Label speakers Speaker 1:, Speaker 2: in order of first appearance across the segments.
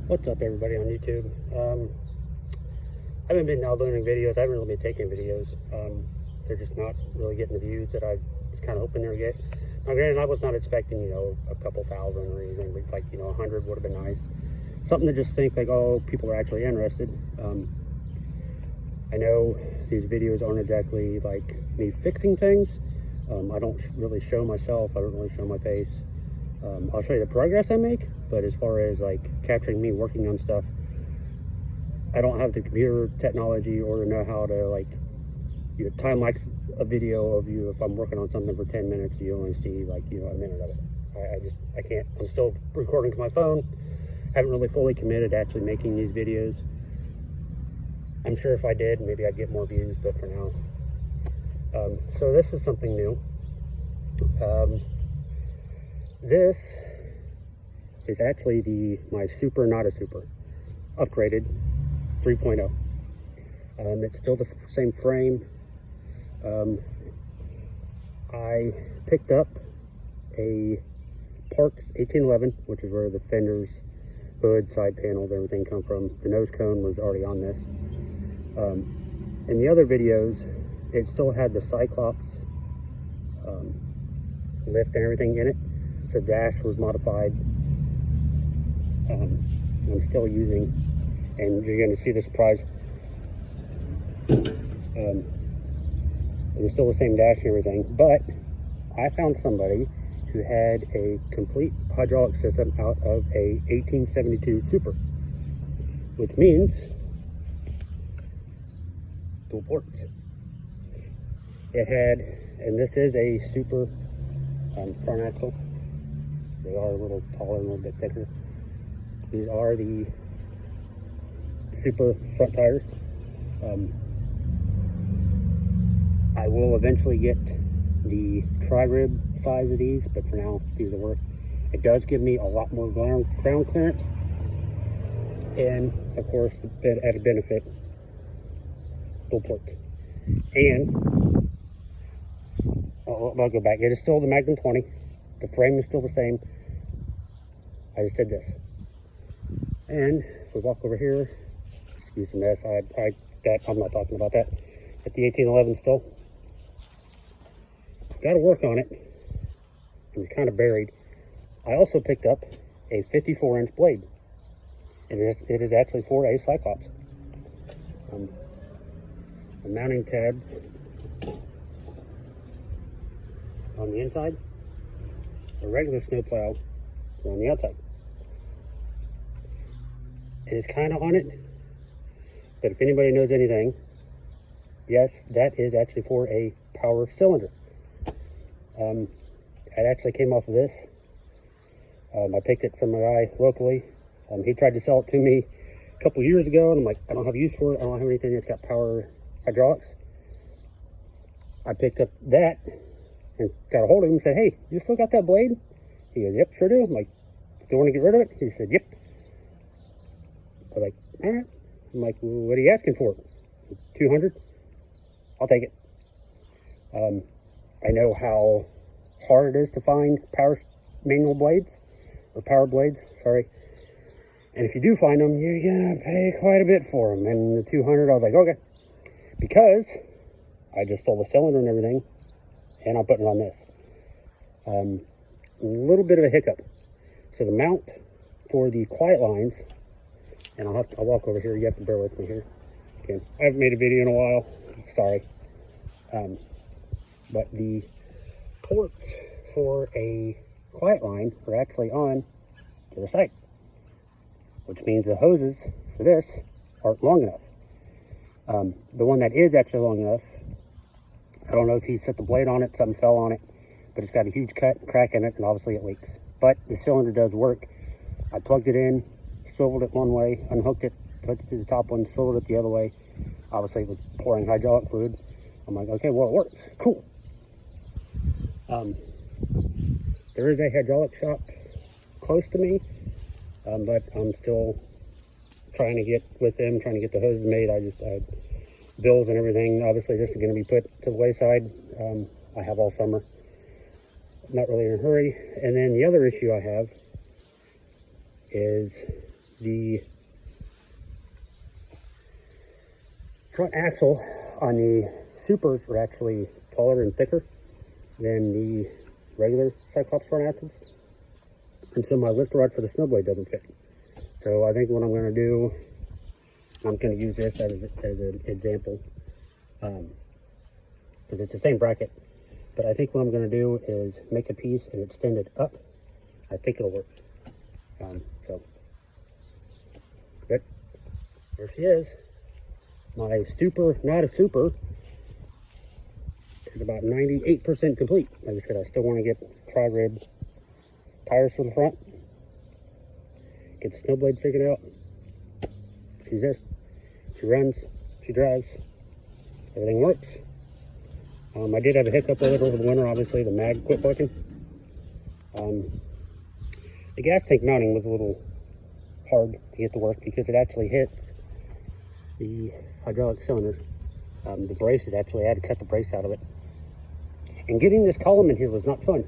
Speaker 1: What's up, everybody on YouTube? I haven't been downloading videos. I haven't really been taking videos. They're just not really getting the views that I was kind of hoping they would get. Now, granted, I was not expecting, a couple thousand or anything, like, 100 would have been nice. Something to just think like, oh, people are actually interested. I know these videos aren't exactly like me fixing things. I don't really show myself. I don't really show my face. I'll show you the progress I make, but as far as like capturing me working on stuff, I don't have the computer technology or the know-how to like time lapse a video of you. If I'm working on something for 10 minutes, you only see like a minute of it. I can't. I'm still recording to my phone. Haven't really fully committed to actually making these videos. I'm sure if I did, maybe I'd get more views, but for now. So this is something new. This is actually my super, not a super, upgraded 3.0. It's still the same frame. I picked up a parts 1811, which is where the fenders, hood, side panels, everything come from. The nose cone was already on this. In the other videos, it still had the Cyclops lift and everything in it. The dash was modified. I'm still using, and you're going to see the surprise. It was still the same dash and everything, but I found somebody who had a complete hydraulic system out of a 1872 Super, which means dual ports. It had, and this is a Super front axle. They are a little taller and a little bit thicker. These are the Super front tires. I will eventually get the tri-rib size of these, but for now, these will work. It does give me a lot more ground clearance. And, of course, the added benefit, dual port. And, I'll go back. It is still the Magnum 20. The frame is still the same. I just did this. And if we walk over here, excuse the mess, I'm not talking about that. At the 1811 still. Got to work on it. It was kind of buried. I also picked up a 54-inch blade. And it is actually for a Cyclops. The mounting tabs on the inside. The regular snowplow on the outside. It is kind of on it, but if anybody knows anything, yes, that is actually for a power cylinder. It actually came off of this. I picked it from a guy locally. He tried to sell it to me a couple years ago, and I'm like, I don't have use for it. I don't have anything that's got power hydraulics. I picked up that and got a hold of him and said, hey, you still got that blade? He goes, yep, sure do. I'm like, still want to get rid of it? He said, yep. I was like, all right. I'm like, well, what are you asking for? 200? I'll take it. I know how hard it is to find power manual blades, or power blades, sorry. And if you do find them, you're gonna pay quite a bit for them. And the 200, I was like, okay. Because I just stole the cylinder and everything, and I'm putting it on this. A little bit of a hiccup. So the mount for the quiet lines, and I'll walk over here. You have to bear with me here. Okay, I haven't made a video in a while. Sorry. But the ports for a quiet line are actually on to the side, which means the hoses for this aren't long enough. The one that is actually long enough, I don't know if he set the blade on it, something fell on it, but it's got a huge crack in it, and obviously it leaks. But the cylinder does work. I plugged it in, swiveled it one way, unhooked it, hooked it to the top one, swiveled it the other way. Obviously it was pouring hydraulic fluid. I'm like, okay, well, it works. Cool. There is a hydraulic shop close to me, but I'm still trying to get with them, trying to get the hoses made. I bills and everything. Obviously, this is going to be put to the wayside. I have all summer. Not really in a hurry. And then the other issue I have is the front axle on the Supers are actually taller and thicker than the regular Cyclops front axles. And so my lift rod for the snowblade doesn't fit. So I think what I'm going to do, I'm going to use this as an example, because it's the same bracket. But I think what I'm going to do is make a piece and extend it up. I think it'll work. So, good. There she is. My super, not a super, is about 98% complete. Like I said, I still want to get tri-rib tires for the front. Get the snowblade figured out. She's there. She runs. She drives. Everything works. I did have a hiccup with it over the winter. Obviously, the mag quit working. The gas tank mounting was a little hard to get to work because it actually hits the hydraulic cylinder. The braces, actually, I had to cut the brace out of it. And getting this column in here was not fun,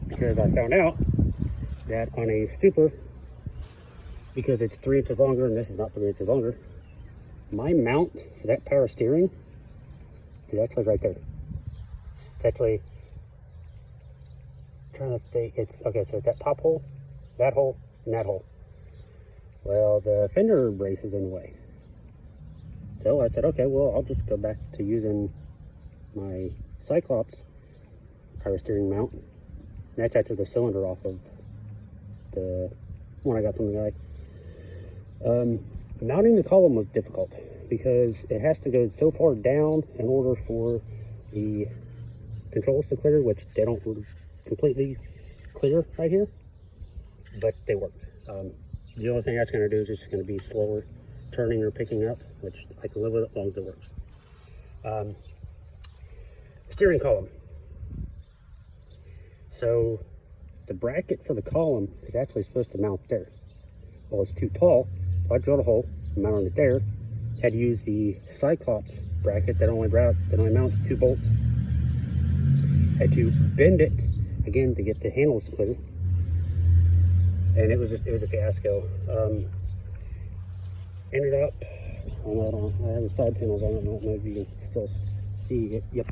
Speaker 1: because I found out that on a Super, because it's 3 inches longer and this is not 3 inches longer, my mount for that power steering is actually right there. It's actually trying to stay, it's okay, so it's that top hole, that hole, and that hole. Well, the fender brace is in the way. So I said, okay, well, I'll just go back to using my Cyclops power steering mount. And that's actually the cylinder off of the one I got from the guy. Mounting the column was difficult because it has to go so far down in order for the controls to clear, which they don't completely clear right here, but they work. The only thing that's going to do is just going to be slower turning or picking up, which I can live with it as long as it works. Steering column. So the bracket for the column is actually supposed to mount there. Well, it's too tall, so I drilled a hole, mounted it there. Had to use the Cyclops bracket that only mounts 2 bolts. Had to bend it again to get the handles clear, and it was a fiasco. Ended up, I have the side panels on it. I don't know if you can still see it. Yep.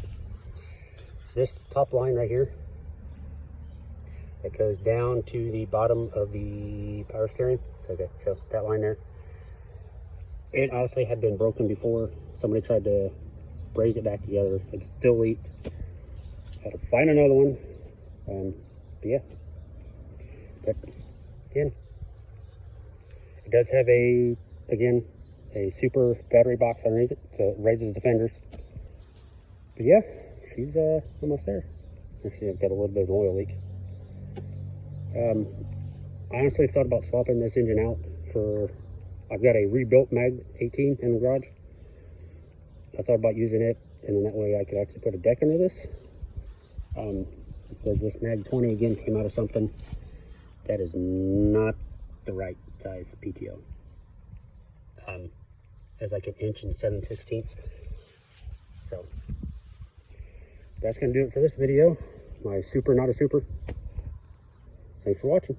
Speaker 1: So this top line right here, that goes down to the bottom of the power steering. Okay, so that line there, it obviously had been broken before. Somebody tried to braze it back together. It still leaked. Had to find another one. But yeah. But again, it does have a super battery box underneath it, so it raises the fenders. But yeah, she's almost there. Actually, I've got a little bit of an oil leak. I honestly thought about swapping this engine out for, I've got a rebuilt Mag 18 in the garage. I thought about using it, and then that way I could actually put a deck into this. Because this Mag 20 again came out of something that is not the right size PTO. It's like 1 inch and 7/16. So that's gonna do it for this video. My super, not a super. Thanks for watching.